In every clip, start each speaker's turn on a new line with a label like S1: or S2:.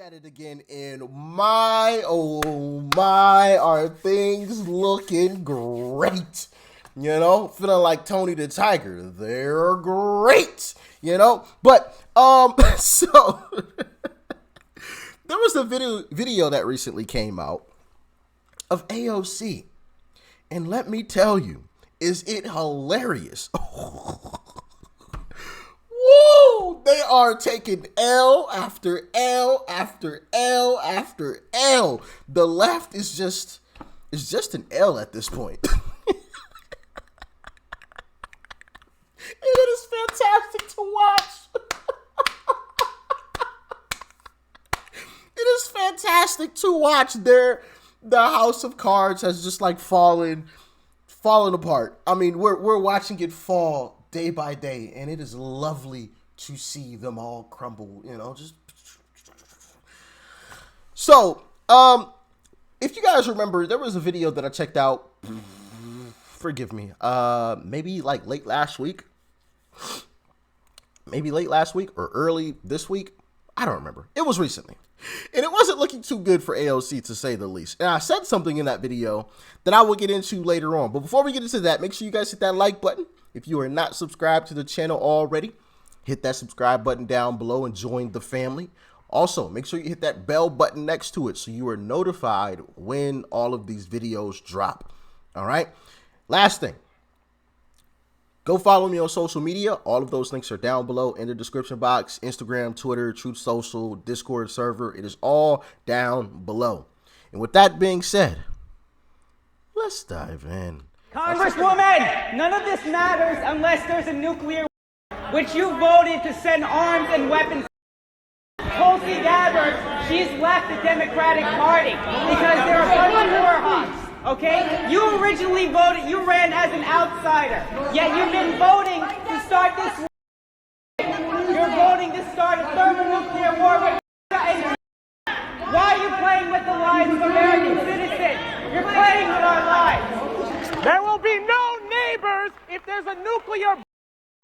S1: At it again, and my oh my, are things looking great. Feeling like Tony the Tiger. They're great, but so there was a video that recently came out of AOC, and let me tell you, is it hilarious? Woo! They are taking L after L after L after L. The left is just an L at this point. It is fantastic to watch. It is fantastic to watch. The house of cards has just like fallen apart. I mean, we're watching it fall day by day, and it is lovely to see them all crumble, just. So, if you guys remember, there was a video that I checked out, forgive me, maybe like late last week or early this week. I don't remember. It was recently. And it wasn't looking too good for AOC, to say the least. And I said something in that video that I will get into later on. But before we get into that, make sure you guys hit that like button. If you are not subscribed to the channel already, hit that subscribe button down below and join the family. Also, make sure you hit that bell button next to it so you are notified when all of these videos drop. All right. Last thing. Go follow me on social media. All of those links are down below in the description box. Instagram, Twitter, Truth Social, Discord server. It is all down below. And with that being said, let's dive in.
S2: Congresswoman, none of this matters unless there's a nuclear war, which you voted to send arms and weapons. Tulsi Gabbard, she's left the Democratic Party because there are a bunch of war hawks. Okay? You originally voted, you ran as an outsider, yet you've been voting to start this war. You're voting to start a thermonuclear war with and why are you playing with the lives of American citizens? You're playing with our lives.
S3: There will be no neighbors if there's a nuclear.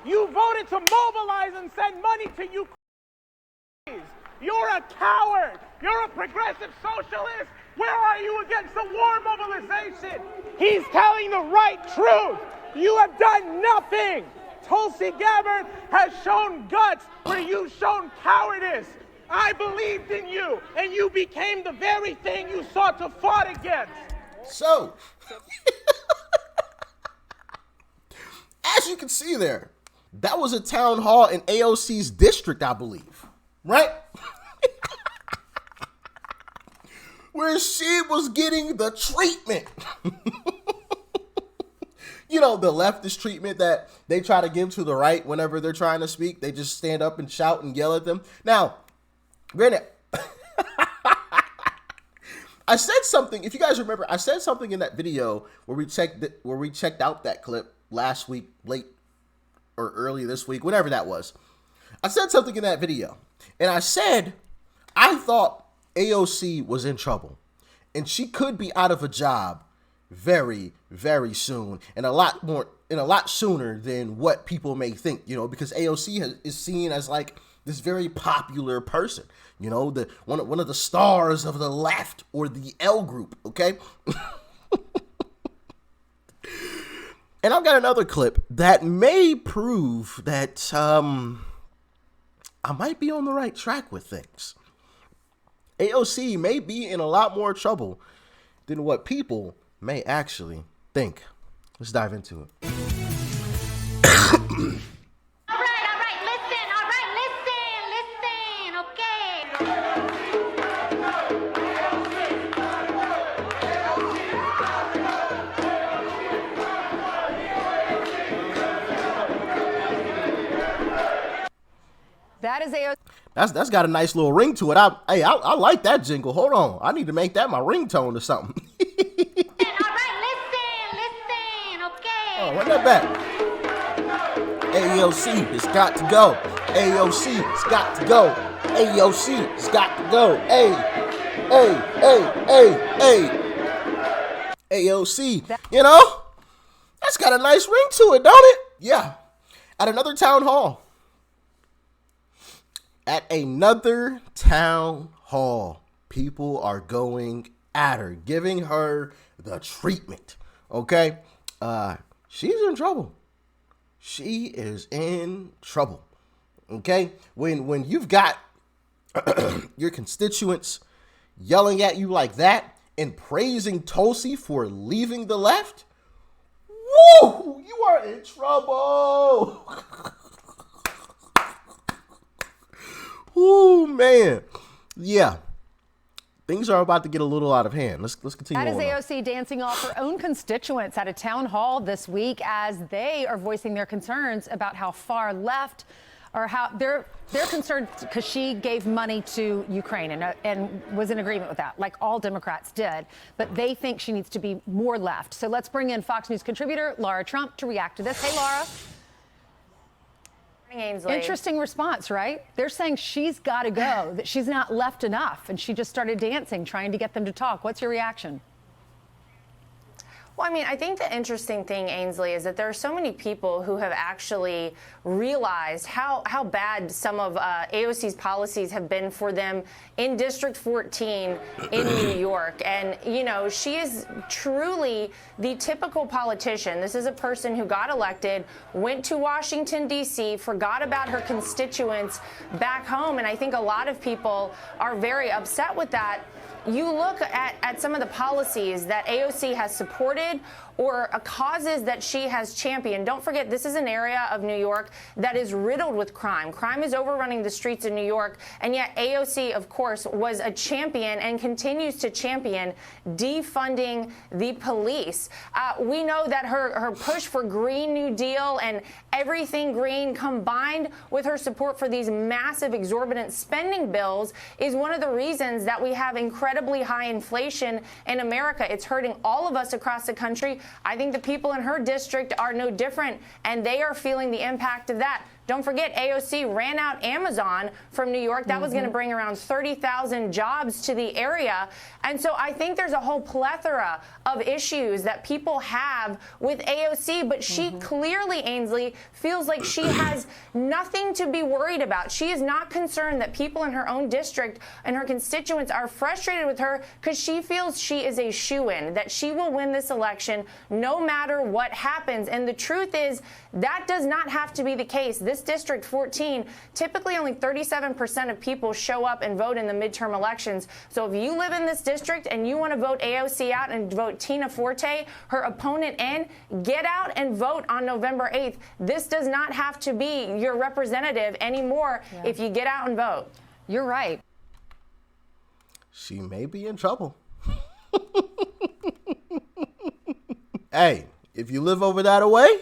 S3: You voted to mobilize and send money to Ukraine. You're a coward. You're a progressive socialist. Where are you against the war mobilization? He's telling the right truth. You have done nothing. Tulsi Gabbard has shown guts where you've shown cowardice. I believed in you, and you became the very thing you sought to fight against.
S1: So, as you can see there, that was a town hall in AOC's district, I believe, right? Where she was getting the treatment. The leftist treatment that they try to give to the right whenever they're trying to speak. They just stand up and shout and yell at them. Now, granted, I said something, if you guys remember, I said something in that video where we checked out that clip last week, late or early this week, whatever that was. I said something in that video, and I said I thought AOC was in trouble, and she could be out of a job very, very soon, and a lot sooner than what people may think, because AOC is seen as like this very popular person, the one of the stars of the left, or the L group, okay? And I've got another clip that may prove that I might be on the right track with things. AOC may be in a lot more trouble than what people may actually think. Let's dive into it.
S4: All right, listen, okay.
S5: That is AOC.
S1: That's got a nice little ring to it. I like that jingle. Hold on, I need to make that my ringtone or something.
S4: All right, listen, okay.
S1: Oh, run that back. AOC, it's got to go. AOC, it's got to go. AOC, it's got to go. Hey. AOC, that's got a nice ring to it, don't it? Yeah. At another town hall, At another town hall, people are going at her, giving her the treatment. Okay? She's in trouble. She is in trouble. Okay? When you've got your constituents yelling at you like that and praising Tulsi for leaving the left, woo, you are in trouble. Ooh, man. Yeah. Things are about to get a little out of hand. Let's continue.
S5: That is
S1: on.
S5: AOC dancing off her own constituents at a town hall this week as they are voicing their concerns about how far left or how they're concerned because she gave money to Ukraine and was in agreement with that, like all Democrats did. But they think she needs to be more left. So let's bring in Fox News contributor Laura Trump to react to this. Hey, Laura.
S6: Ainsley.
S5: Interesting response, right? They're saying she's got to go, that she's not left enough, and she just started dancing, trying to get them to talk. What's your reaction?
S6: Well, I mean, I think the interesting thing, Ainsley, is that there are so many people who have actually realized how bad some of AOC's policies have been for them in District 14 in New York. And, you know, she is truly the typical politician. This is a person who got elected, went to Washington, D.C., forgot about her constituents back home. And I think a lot of people are very upset with that. You look at some of the policies that AOC has supported or causes that she has championed. Don't forget, this is an area of New York that is riddled with crime. Crime is overrunning the streets in New York, and yet AOC, of course, was a champion and continues to champion defunding the police. We know that her push for Green New Deal and everything green combined with her support for these massive exorbitant spending bills is one of the reasons that we have incredibly high inflation in America. It's hurting all of us across the country. I think the people in her district are no different, and they are feeling the impact of that. Don't forget, AOC ran out Amazon from New York. That was going to bring around 30,000 jobs to the area. And so I think there's a whole plethora of issues that people have with AOC, but she clearly, Ainsley, feels like she has nothing to be worried about. She is not concerned that people in her own district and her constituents are frustrated with her because she feels she is a shoo-in, that she will win this election no matter what happens. And the truth is that does not have to be the case. This District 14, typically only 37% of people show up and vote in the midterm elections. So if you live in this district and you want to vote AOC out and vote Tina Forte, her opponent, in, get out and vote on November 8th. This does not have to be your representative anymore if you get out and vote.
S5: You're right.
S1: She may be in trouble. Hey, if you live over that way,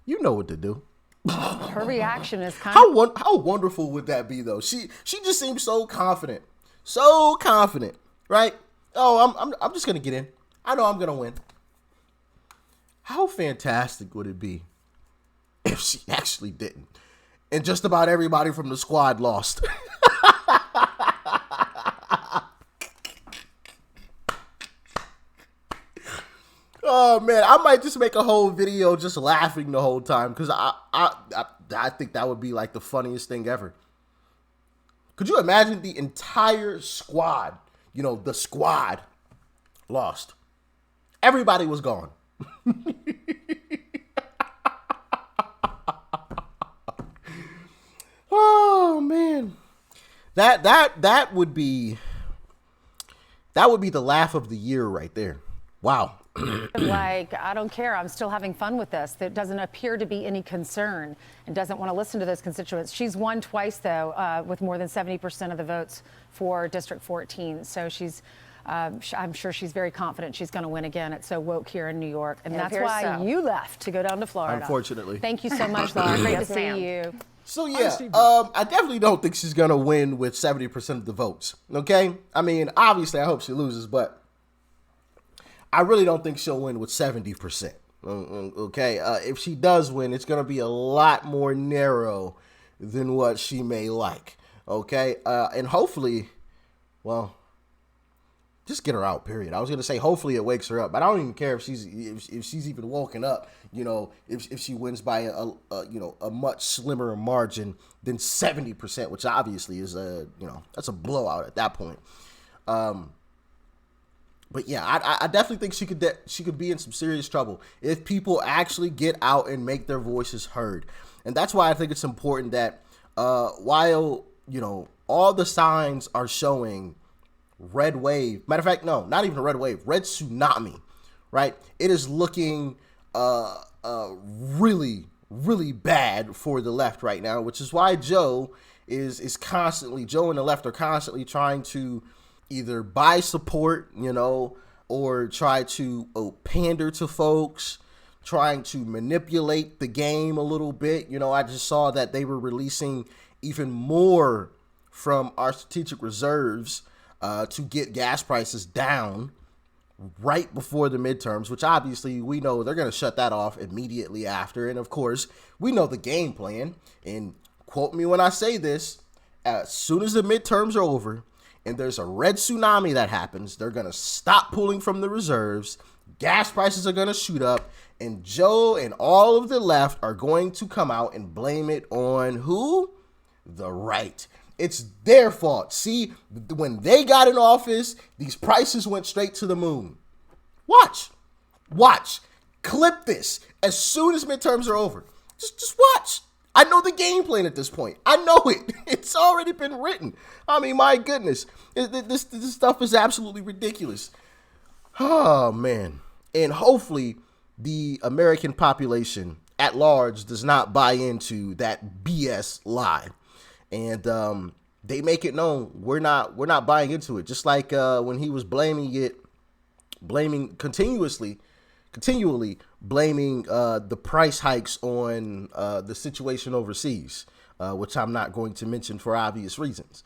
S1: you know what to do.
S5: Her reaction is kind of...
S1: How wonderful would that be, though? She just seems so confident. So confident, right? Oh, I'm just going to get in. I know I'm going to win. How fantastic would it be if she actually didn't? And just about everybody from the squad lost. Oh man, I might just make a whole video just laughing the whole time because I think that would be like the funniest thing ever. Could you imagine the entire squad, you know, the squad lost? Everybody was gone. Oh man. That would be the laugh of the year right there. Wow.
S5: Like, I don't care. I'm still having fun with this. There doesn't appear to be any concern and doesn't want to listen to those constituents. She's won twice, though, with more than 70% of the votes for District 14. So she's, I'm sure she's very confident she's going to win again. It's so woke here in New York. And that's why you left to go down to Florida.
S1: Unfortunately.
S5: Thank you so much, Laura. Great to see you.
S1: So, yeah, I definitely don't think she's going to win with 70% of the votes. Okay? I mean, obviously, I hope she loses, but I really don't think she'll win with 70%. Okay? If she does win, it's going to be a lot more narrow than what she may like. Okay? And hopefully, well, just get her out, period. I was going to say, hopefully it wakes her up, but I don't even care if she's even woken up, you know, if she wins by a much slimmer margin than 70%, which obviously is that's a blowout at that point. But yeah, I definitely think she could be in some serious trouble if people actually get out and make their voices heard. And that's why I think it's important that while, you know, all the signs are showing red wave, matter of fact, no, not even a red wave, red tsunami, right? It is looking really, really bad for the left right now, which is why Joe and the left are constantly trying to either buy support, you know, or try to pander to folks, trying to manipulate the game a little bit. You know, I just saw that they were releasing even more from our strategic reserves to get gas prices down right before the midterms, which obviously we know they're going to shut that off immediately after. And of course, we know the game plan. And quote me when I say this, as soon as the midterms are over and there's a red tsunami that happens, they're going to stop pulling from the reserves. Gas prices are going to shoot up. And Joe and all of the left are going to come out and blame it on who? The right. It's their fault. See, when they got in office, these prices went straight to the moon. Watch. Clip this as soon as midterms are over. Just watch. I know the game plan at this point. I know it. It's already been written. I mean, my goodness. This stuff is absolutely ridiculous. Oh, man. And hopefully the American population at large does not buy into that BS lie. And they make it known we're not buying into it. Just like when he was continually blaming the price hikes on the situation overseas, which I'm not going to mention for obvious reasons.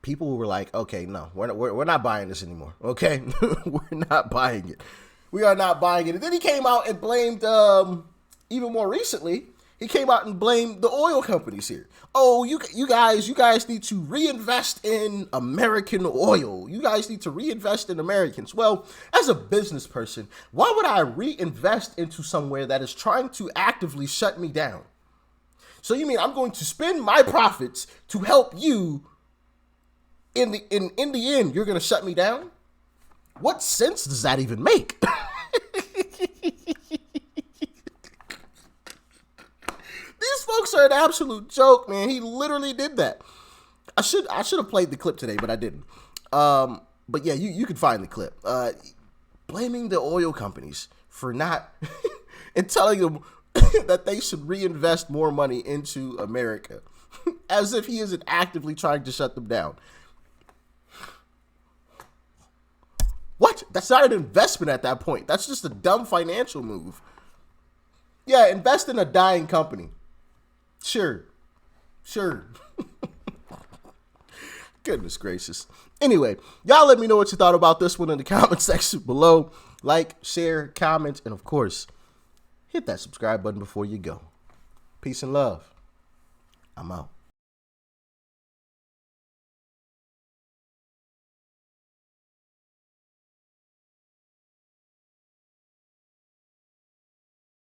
S1: People were like, okay, no, we're not buying this anymore. Okay, we're not buying it. We are not buying it. And then he came out and blamed, even more recently, he came out and blamed the oil companies here. Oh, you guys need to reinvest in American oil. You guys need to reinvest in Americans. Well, as a business person, why would I reinvest into somewhere that is trying to actively shut me down? So you mean I'm going to spend my profits to help you? In the end, you're going to shut me down? What sense does that even make? These folks are an absolute joke, man. He literally did that. I should have played the clip today, but I didn't. But yeah, you can find the clip. Blaming the oil companies for not and telling them that they should reinvest more money into America, as if he isn't actively trying to shut them down. What? That's not an investment at that point. That's just a dumb financial move. Yeah, invest in a dying company. Sure. Goodness gracious. Anyway, y'all let me know what you thought about this one in the comment section below. Like, share, comment, and of course, hit that subscribe button before you go. Peace and love. I'm out.